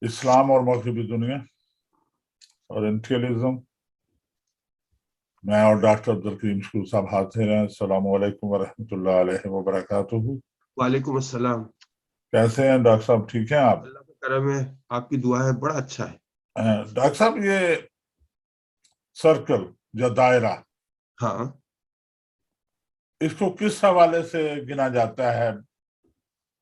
اسلام اور مغربی دنیا اور انٹیلیزم. میں اور ڈاکٹر عبدالکریم شکور صاحب حاضر ہیں. السلام علیکم ورحمۃ اللہ علیہ وبرکاتہ. وعلیکم السلام. کیسے ہیں ڈاکٹر صاحب؟ ٹھیک ہیں آپ؟ اللہ کا کرم ہے، آپ کی دعا ہے، بڑا اچھا ہے. ڈاکٹر صاحب یہ سرکل یا دائرہ، ہاں، اس کو کس حوالے سے گنا جاتا ہے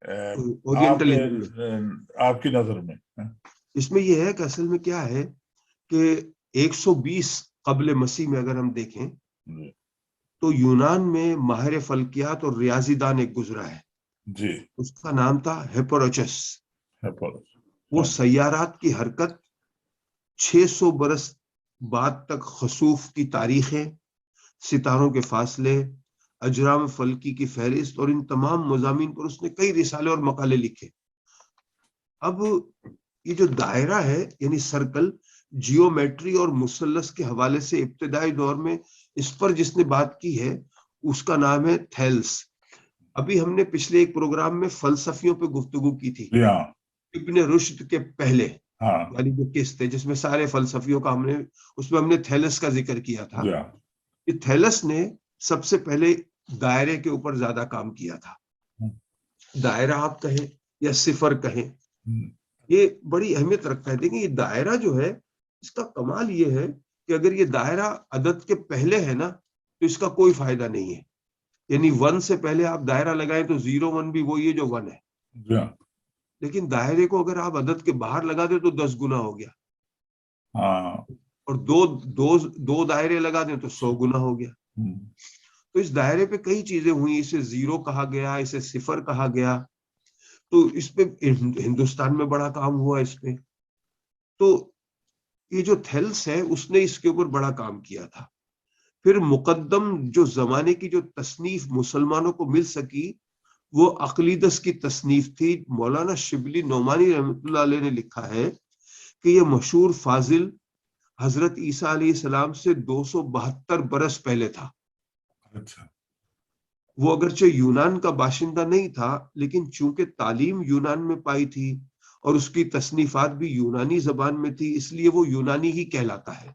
اورینٹلزم میں؟ آپ کی نظر میں؟ اس میں یہ ہے کہ اصل میں کیا ہے کہ 120 قبل مسیح میں اگر ہم دیکھیں تو یونان میں ماہر فلکیات اور ریاضی دان ایک گزرا ہے جی، اس کا نام تھا ہیپوروچس. وہ ہاں. سیارات کی حرکت، 600 برس بعد تک خسوف کی تاریخیں، ستاروں کے فاصلے، اجرام فلکی کی فہرست اور ان تمام مضامین پر اس نے کئی رسالے اور مقالے لکھے. اب یہ جو دائرہ ہے یعنی سرکل، جیومیٹری اور مثلث کے حوالے سے ابتدائی دور میں اس پر جس نے بات کی ہے اس کا نام ہے تھیلس. ابھی ہم نے پچھلے ایک پروگرام میں فلسفیوں پہ گفتگو کی تھی، ابن رشد کے پہلے والی جو قسط ہے جس میں سارے فلسفیوں کا اس میں ہم نے تھیلس کا ذکر کیا تھا. یہ تھیلس نے سب سے پہلے دائرے کے اوپر زیادہ کام کیا تھا. دائرہ آپ کہیں یا صفر کہیں، یہ بڑی اہمیت رکھتا ہے. دیکھیں یہ دائرہ جو ہے اس کا کمال یہ ہے کہ اگر یہ دائرہ عدد کے پہلے ہے نا تو اس کا کوئی فائدہ نہیں ہے. یعنی 1 سے پہلے آپ دائرہ لگائیں تو 0 1 بھی وہی ہے جو 1 ہے. لیکن دائرے کو اگر آپ عدد کے باہر لگا دیں تو 10 گنا ہو گیا، اور دو دائرے لگا دیں تو 100 گنا ہو گیا. تو اس دائرے پہ کئی چیزیں ہوئی، اسے 0 کہا گیا، اسے صفر کہا گیا. تو اس پہ ہندوستان میں بڑا کام ہوا اس پہ. تو یہ جو تھیلس ہے اس نے اس کے اوپر بڑا کام کیا تھا. پھر مقدم جو زمانے کی جو تصنیف مسلمانوں کو مل سکی وہ عقلیدس کی تصنیف تھی. مولانا شبلی نعمانی رحمۃ اللہ علیہ نے لکھا ہے کہ یہ مشہور فاضل حضرت عیسیٰ علیہ السلام سے 272 برس پہلے تھا. وہ اگرچہ یونان کا باشندہ نہیں تھا لیکن چونکہ تعلیم یونان میں پائی تھی اور اس کی تصنیفات بھی یونانی زبان میں تھی اس لیے وہ یونانی ہی کہلاتا ہے.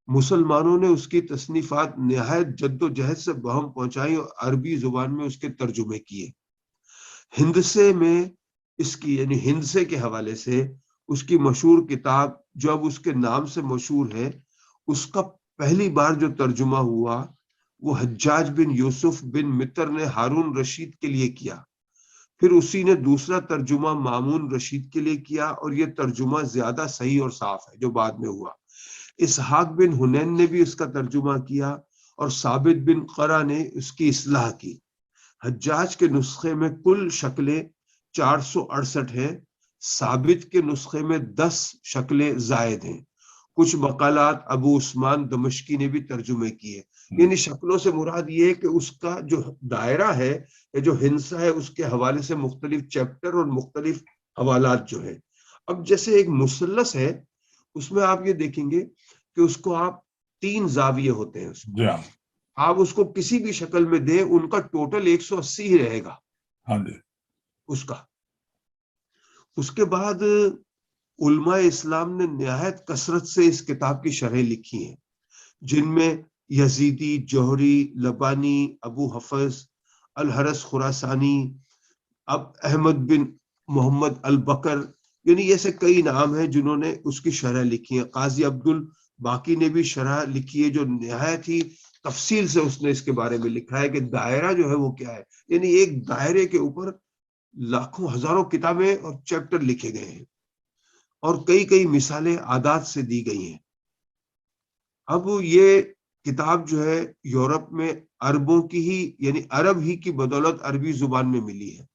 مسلمانوں نے اس کی تصنیفات نہایت جد و جہد سے بہم پہنچائی اور عربی زبان میں اس کے ترجمے کیے. ہندسے میں اس کی یعنی ہندسے کے حوالے سے اس کی مشہور کتاب جو اب اس کے نام سے مشہور ہے، اس کا پہلی بار جو ترجمہ ہوا وہ حجاج بن یوسف بن مطر نے ہارون رشید کے لیے کیا. پھر اسی نے دوسرا ترجمہ مامون رشید کے لیے کیا اور یہ ترجمہ زیادہ صحیح اور صاف ہے جو بعد میں ہوا. اسحاق بن حنین نے بھی اس کا ترجمہ کیا اور ثابت بن قرہ نے اس کی اصلاح کی. حجاج کے نسخے میں کل شکلیں 468 ہیں، ثابت کے نسخے میں 10 شکلیں زائد ہیں. کچھ مقالات ابو عثمان دمشقی نے بھی ترجمے کیے. یعنی شکلوں سے مراد یہ ہے کہ اس کا جو دائرہ ہے یا جو ہندسہ ہے اس کے حوالے سے مختلف چیپٹر اور مختلف حوالات جو ہیں. اب جیسے ایک مثلث ہے اس میں آپ یہ دیکھیں گے کہ اس کو آپ 3 زاویے ہوتے ہیں، اس کو آپ اس کو کسی بھی شکل میں دیں ان کا ٹوٹل 180 ہی رہے گا اس کا. اس کے بعد علماء اسلام نے نہایت کثرت سے اس کتاب کی شرح لکھی ہیں جن میں یزیدی، جوہری، لبانی، ابو حفظ، الحرس خراسانی، اب احمد بن محمد البکر، یعنی ایسے کئی نام ہیں جنہوں نے اس کی شرح لکھی ہے. قاضی عبد الباقی نے بھی شرح لکھی ہے جو نہایت ہی تفصیل سے اس نے اس کے بارے میں لکھا ہے کہ دائرہ جو ہے وہ کیا ہے. یعنی ایک دائرے کے اوپر لاکھوں ہزاروں کتابیں اور چیپٹر لکھے گئے ہیں اور کئی مثالیں عادات سے دی گئی ہیں. اب یہ کتاب جو ہے یورپ میں عربوں کی ہی یعنی عرب ہی کی بدولت عربی زبان میں ملی ہے.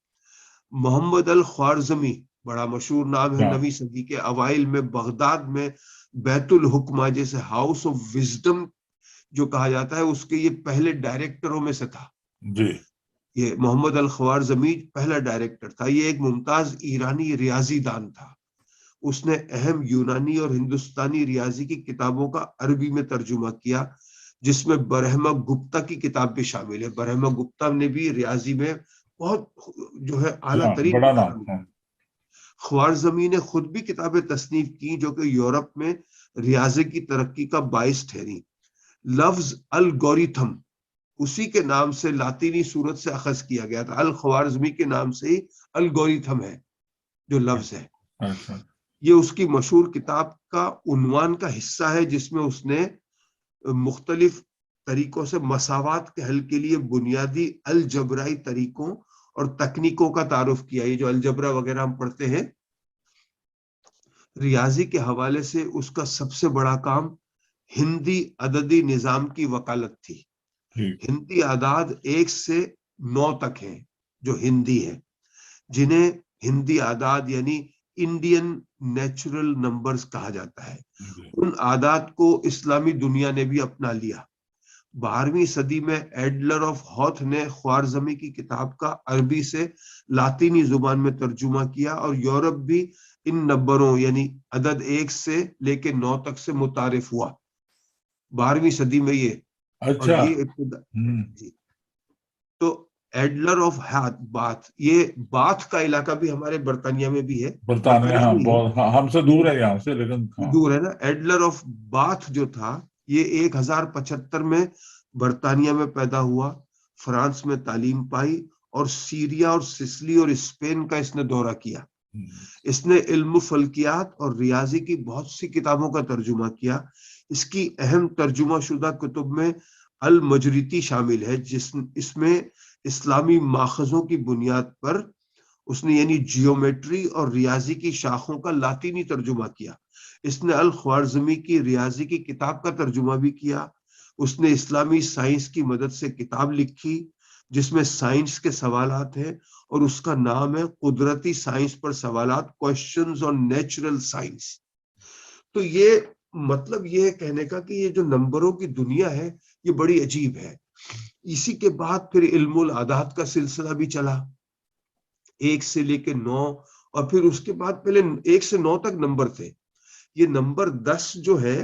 محمد الخوارزمی بڑا مشہور نام ہے، 9ویں صدی کے اوائل میں بغداد میں بیت الحکمہ جیسے ہاؤس آف وزڈم جو کہا جاتا ہے اس کے یہ پہلے ڈائریکٹروں میں سے تھا. یہ محمد الخوارزمی پہلا ڈائریکٹر تھا. یہ ایک ممتاز ایرانی ریاضی دان تھا. اس نے اہم یونانی اور ہندوستانی ریاضی کی کتابوں کا عربی میں ترجمہ کیا جس میں برہمہ گپتا کی کتاب بھی شامل ہے. برہمہ گپتا نے بھی ریاضی میں بہت جو ہے اعلیٰ ترین. خوارزمی نے خود بھی کتابیں تصنیف کی جو کہ یورپ میں ریاضی کی ترقی کا باعث ٹھہری. لفظ الگوریتھم اسی کے نام سے لاطینی صورت سے اخذ کیا گیا تھا. الخوارزمی کے نام سے ہی الگوریتھم ہے جو لفظ ہے. یہ اس کی مشہور کتاب کا عنوان کا حصہ ہے جس میں اس نے مختلف طریقوں سے مساوات کے حل کے لیے بنیادی الجبرائی طریقوں اور تکنیکوں کا تعارف کیا. یہ جو الجبرا وغیرہ ہم پڑھتے ہیں ریاضی کے حوالے سے اس کا سب سے بڑا کام ہندی عددی نظام کی وکالت تھی. ہندی اعداد 1 سے 9 تک ہیں جو ہندی ہے، جنہیں ہندی اعداد یعنی انڈین نیچرل نمبرز کہا جاتا ہے. ان اعداد کو اسلامی دنیا نے بھی اپنا لیا. 12ویں صدی میں ایڈلر آف ہاتھ نے خوارزمی کی کتاب کا عربی سے لاطینی زبان میں ترجمہ کیا اور یورپ بھی ان نمبروں یعنی عدد 1 سے لے کے 9 تک سے متعارف ہوا 12ویں صدی میں. یہ اچھا. اور یہ ابتدا تو ایڈلر آف ہاتھ باتھ، یہ باتھ کا علاقہ بھی ہمارے برطانیہ میں بھی ہے. برطانیہ ہم سے دور ہے یہاں سے لیکن دور ہے نا. ایڈلر آف باتھ جو تھا یہ 1075 میں برطانیہ میں پیدا ہوا، فرانس میں تعلیم پائی اور سیریا اور سسلی اور اسپین کا اس نے دورہ کیا. اس نے علم فلکیات اور ریاضی کی بہت سی کتابوں کا ترجمہ کیا. اس کی اہم ترجمہ شدہ کتب میں المجریتی شامل ہے اس میں اسلامی ماخذوں کی بنیاد پر اس نے یعنی جیومیٹری اور ریاضی کی شاخوں کا لاطینی ترجمہ کیا. اس نے الخوارزمی کی ریاضی کی کتاب کا ترجمہ بھی کیا. اس نے اسلامی سائنس کی مدد سے کتاب لکھی جس میں سائنس کے سوالات ہیں اور اس کا نام ہے قدرتی سائنس پر سوالات، کوشچنز آن نیچرل سائنس. تو یہ مطلب یہ ہے کہنے کا کہ یہ جو نمبروں کی دنیا ہے یہ بڑی عجیب ہے. اسی کے بعد پھر علم الاعداد کا سلسلہ بھی چلا 1 سے لے کے 9 اور پھر اس کے بعد پہلے 1 سے 9 تک نمبر تھے. یہ نمبر 10 جو ہے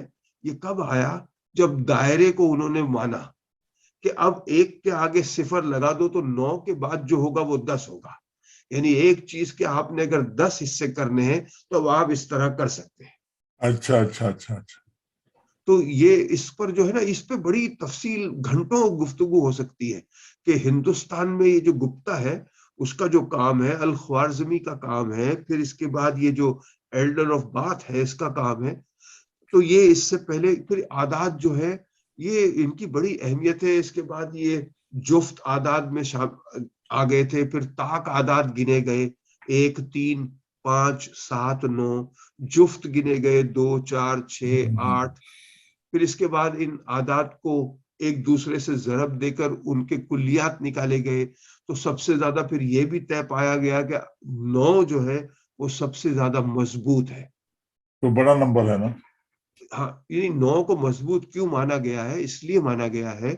یہ کب آیا؟ جب دائرے کو انہوں نے مانا کہ اب 1 کے آگے 0 لگا دو تو 9 کے بعد جو ہوگا وہ 10 ہوگا. یعنی ایک چیز کے آپ نے اگر 10 حصے کرنے ہیں تو آپ اس طرح کر سکتے ہیں. اچھا اچھا اچھا اچھا. تو یہ اس پر جو ہے نا اس پہ بڑی تفصیل گھنٹوں گفتگو ہو سکتی ہے کہ ہندوستان میں یہ جو گپتا ہے اس کا جو کام ہے، الخوارزمی کا کام ہے، پھر اس کے بعد یہ جو ایلڈر آف باتھ ہے اس کا کام ہے. تو یہ اس سے پہلے پھر اعداد جو ہے یہ ان کی بڑی اہمیت ہے. اس کے بعد یہ جفت اعداد میں آ گئے تھے، پھر طاق اعداد گنے گئے 1 3 5 7 9، جفت گنے گئے 2 4 6 8. پھر اس کے بعد ان اعداد کو ایک دوسرے سے ضرب دے کر ان کے کلیات نکالے گئے. تو سب سے زیادہ پھر یہ بھی طے پایا گیا کہ 9 جو ہے وہ سب سے زیادہ مضبوط ہے. تو بڑا نمبر ہے نا. ہاں، یعنی 9 کو مضبوط کیوں مانا گیا ہے؟ اس لیے مانا گیا ہے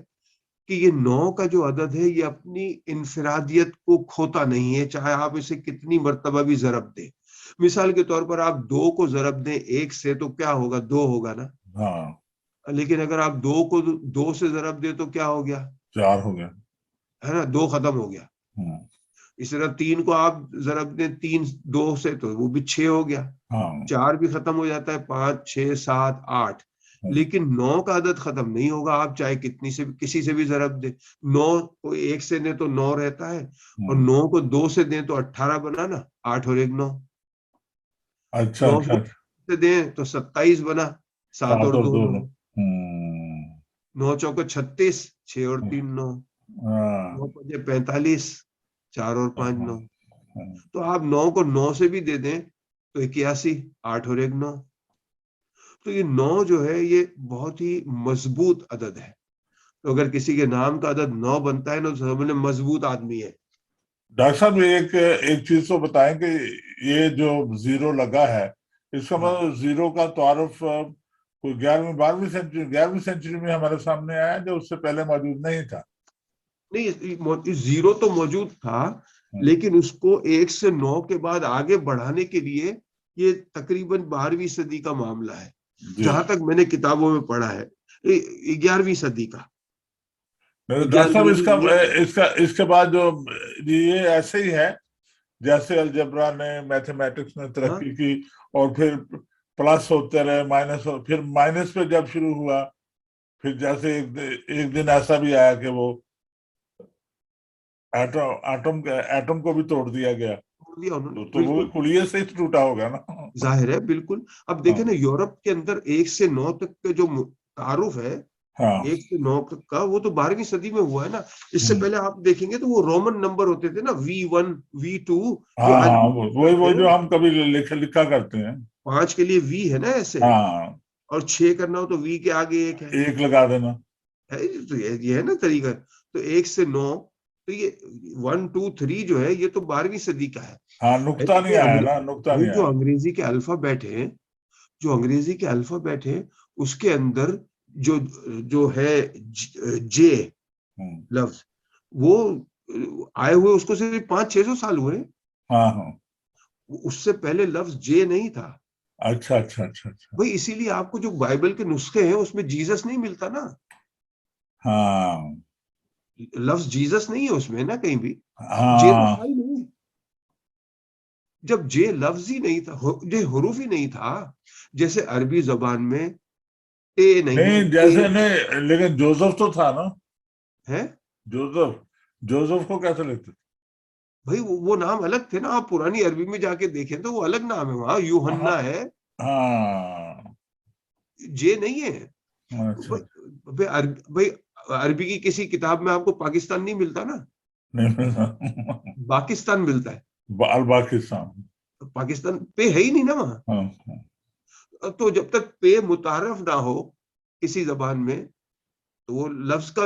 کہ یہ 9 کا جو عدد ہے یہ اپنی انفرادیت کو کھوتا نہیں ہے، چاہے آپ اسے کتنی مرتبہ بھی ضرب دیں. مثال کے طور پر آپ 2 کو ضرب دیں 1 سے تو کیا ہوگا؟ 2 ہوگا نا. ہاں. لیکن اگر آپ 2 کو 2 سے ضرب دیں تو کیا ہو گیا؟ 4 ہو گیا ہے نا، 2 ختم ہو گیا. اس طرح 3 کو آپ ضرب دیں 3 2 سے تو وہ بھی 6 ہو گیا. 4 بھی ختم ہو جاتا ہے، 5 6 7 8. لیکن 9 کا عدد ختم نہیں ہوگا، آپ چاہے کتنی سے کسی سے بھی ضرب دیں. 9 کو 1 سے دیں تو 9 رہتا ہے اور 9 کو 2 سے دیں تو 18 بنا نا، 8 اور 1 9. اچھا 9 اچھا سے دیں تو 27 بنا، 7 اور 2 9. 9 چوکے 36، 6 اور 3 9. 9 پنجے 45، 4 اور 5 9. تو آپ 9 کو 9 سے بھی دے دیں تو 81، 8 اور 1 9. تو یہ 9 جو ہے یہ بہت ہی مضبوط عدد ہے. تو اگر کسی کے نام کا عدد 9 بنتا ہے نا تو سمجھیں مضبوط آدمی ہے. ڈاکٹر صاحب ایک چیز تو بتائیں کہ یہ جو 0 لگا ہے اس کا مطلب 0 کا تعارف کوئی 11ویں سینچری میں ہمارے سامنے آیا جو اس سے پہلے موجود نہیں تھا. نہیں، 0 تو موجود تھا لیکن اس کو 1 سے 9 کے بعد آگے بڑھانے کے لیے یہ تقریباً 12ویں صدی کا معاملہ ہے جہاں تک میں نے کتابوں میں پڑھا ہے. 11ویں صدی کا. ڈاکٹر صاحب اس کے بعد جو یہ ایسے ہی ہے جیسے الجبرا نے میتھمیٹکس میں ترقی کی اور پھر پلس ہوتے رہے مائنس، پھر مائنس پہ جب شروع ہوا پھر جیسے ایک دن ایسا بھی آیا کہ وہ ایٹم کو بھی توڑ دیا گیا، تو وہ کلیے سے ہی ٹوٹا ہوگا نا، ظاہر ہے بالکل. اب دیکھیں نا یورپ کے اندر 1 سے 9 تک کا جو تعارف ہے 1 سے 9 کا، وہ تو 12ویں صدی میں ہوا ہے نا. اس سے پہلے آپ دیکھیں گے تو وہ رومن نمبر ہوتے تھے نا، V1 V2، جو آج وہی جو ہم کبھی لکھا کرتے ہیں. 5 کے لیے V ہے نا ایسے، اور 6 کرنا ہو تو V کے آگے 1 ہے، 1 لگا دینا. تو یہ ہے نا طریقہ. تو 1 سے 9، تو یہ 1 2 3 جو ہے یہ تو 12ویں صدی کا ہے. ہاں نقطہ نہیں آیا نا، نقطہ نہیں جو آیا. انگریزی کے الفابیٹ ہیں، جو انگریزی کے الفابیٹ ہیں اس کے اندر جو ہے جے لفظ، وہ آئے ہوئے اس کو صرف 500-600 سال ہوئے. ہاں اس سے پہلے لفظ جے نہیں تھا. اچھا اچھا اچھا اچھا. بھائی اسی لیے آپ کو جو بائبل کے نسخے ہیں اس میں جیزس نہیں ملتا نا. ہاں لفظ جیزس نہیں ہے اس میں نا کہیں بھی. ہاں جے تو تھا ہی نہیں. جب جے لفظ ہی نہیں تھا، جے حروف ہی نہیں تھا، جیسے عربی زبان میں اے نہیں جیسے نہیں، لیکن جوزف تو تھا نا. ہے جوزف کو کیسے لکھتے تھے؟ بھائی وہ نام الگ تھے نا. آپ پرانی عربی میں جا کے دیکھیں تو وہ الگ نام ہے. وہاں یوحنا ہے، جے نہیں ہے. بھائی عربی کی کسی کتاب میں آپ کو پاکستان نہیں ملتا نا، پاکستان ملتا ہے. پاکستان پہ ہے ہی نہیں نا وہاں. تو جب تک پہ متعارف نہ ہو کسی زبان میں تو وہ لفظ کا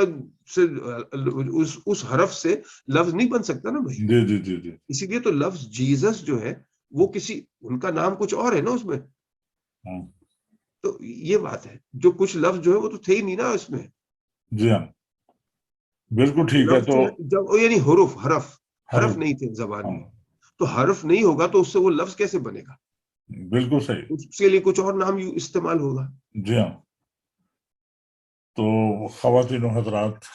اس حرف سے لفظ نہیں بن سکتا نا بھائی. جی جی جی جی. اسی لیے تو لفظ جیزس جو ہے وہ کسی ان کا نام کچھ اور ہے نا اس میں. تو یہ بات ہے، جو کچھ لفظ جو ہے وہ تو تھے ہی نہیں نا اس میں. جی ہاں بالکل ٹھیک ہے. تو جب یعنی حرف نہیں تھے زبان میں، تو حرف نہیں ہوگا تو اس سے وہ لفظ کیسے بنے گا؟ بالکل صحیح. اس کے لیے کچھ اور نام استعمال ہوگا. جی ہاں. تو خواتین و حضرات،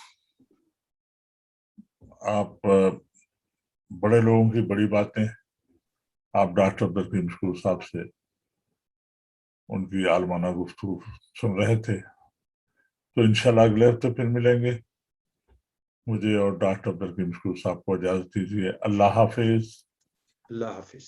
آپ بڑے لوگوں کی بڑی باتیں آپ ڈاکٹر عبدالرحیم مشکور صاحب سے ان کی عالمانہ گفتگو سن رہے تھے. تو انشاءاللہ اگلے ہفتے پھر ملیں گے. مجھے اور ڈاکٹر عبدالرحیم مشکور صاحب کو اجازت دیجیے. اللہ حافظ. اللہ حافظ.